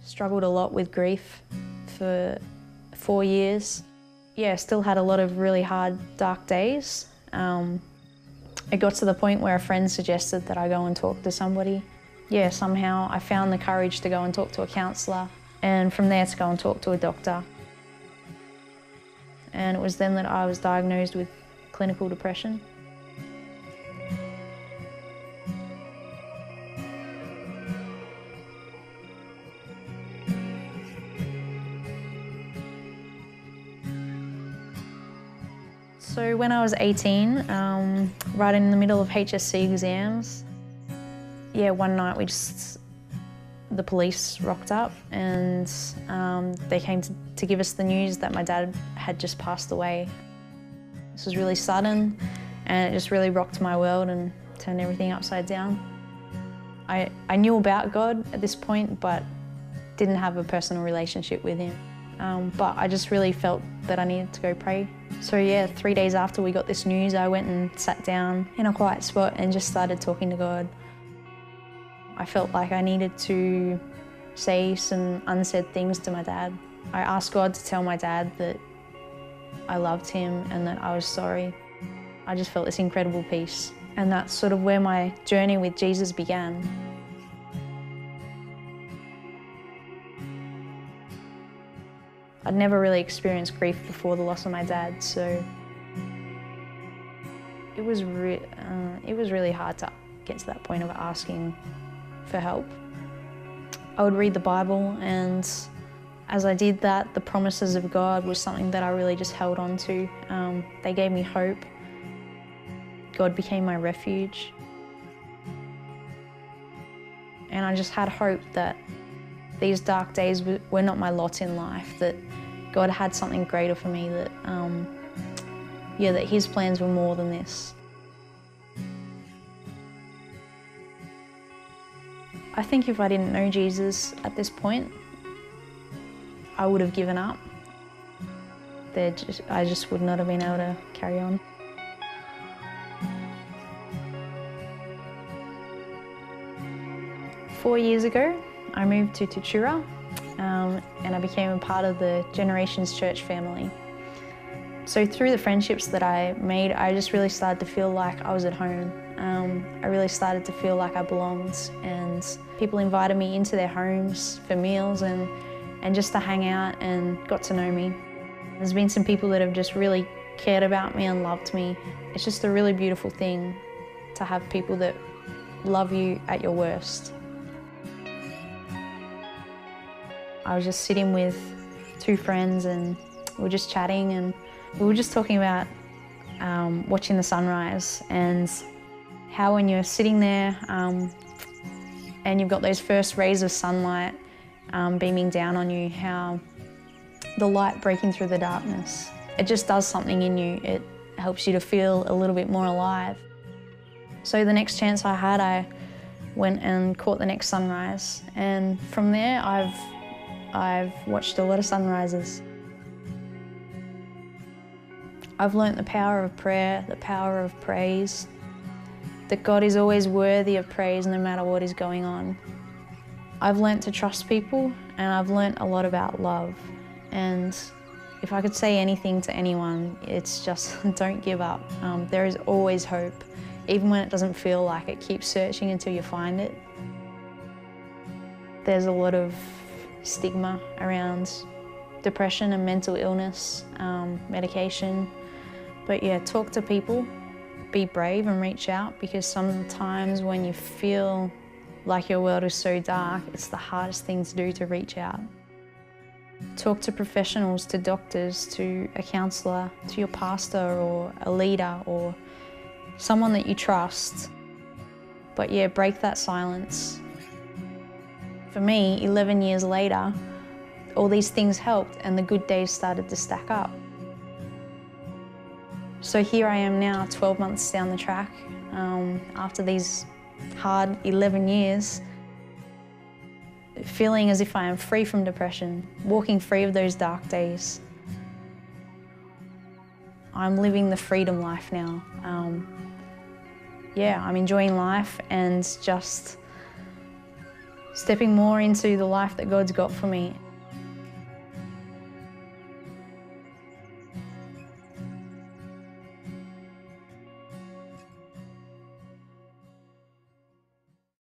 Struggled a lot with grief for 4 years. Yeah, still had a lot of really hard, dark days. It got to the point where a friend suggested that I go and talk to somebody. Yeah, somehow I found the courage to go and talk to a counsellor, and from there to go and talk to a doctor. And it was then that I was diagnosed with clinical depression. So when I was 18, right in the middle of HSC exams, yeah, one night the police rocked up and they came to give us the news that my dad had just passed away. This was really sudden and it just really rocked my world and turned everything upside down. I knew about God at this point, but didn't have a personal relationship with him. But I just really felt that I needed to go pray. So yeah, 3 days after we got this news, I went and sat down in a quiet spot and just started talking to God. I felt like I needed to say some unsaid things to my dad. I asked God to tell my dad that I loved him and that I was sorry. I just felt this incredible peace. And that's sort of where my journey with Jesus began. I'd never really experienced grief before the loss of my dad, so it was really hard to get to that point of asking for help. I would read the Bible, and as I did that, the promises of God was something that I really just held on to. They gave me hope. God became my refuge. And I just had hope that these dark days were not my lot in life, that God had something greater for me, that, that his plans were more than this. I think if I didn't know Jesus at this point, I would have given up. I just would not have been able to carry on. Four years ago, I moved to Tatura and I became a part of the Generations Church family. So through the friendships that I made, I just really started to feel like I was at home. I really started to feel like I belonged, and people invited me into their homes for meals and just to hang out and got to know me. There's been some people that have just really cared about me and loved me. It's just a really beautiful thing to have people that love you at your worst. I was just sitting with two friends and we were just chatting, and we were just talking about watching the sunrise and how when you're sitting there and you've got those first rays of sunlight beaming down on you, how the light breaking through the darkness, it just does something in you. It helps you to feel a little bit more alive. So the next chance I had, I went and caught the next sunrise, and from there I've watched a lot of sunrises. I've learnt the power of prayer, the power of praise, that God is always worthy of praise no matter what is going on. I've learnt to trust people, and I've learnt a lot about love. And if I could say anything to anyone, it's just don't give up. There is always hope. Even when it doesn't feel like it, keep searching until you find it. There's a lot of stigma around depression and mental illness, medication. But yeah, talk to people, be brave and reach out, because sometimes when you feel like your world is so dark, it's the hardest thing to do, to reach out. Talk to professionals, to doctors, to a counsellor, to your pastor or a leader or someone that you trust. But yeah, break that silence. For me, 11 years later, all these things helped and the good days started to stack up. So here I am now, 12 months down the track, after these hard 11 years, feeling as if I am free from depression, walking free of those dark days. I'm living the freedom life now. I'm enjoying life, and just, stepping more into the life that God's got for me.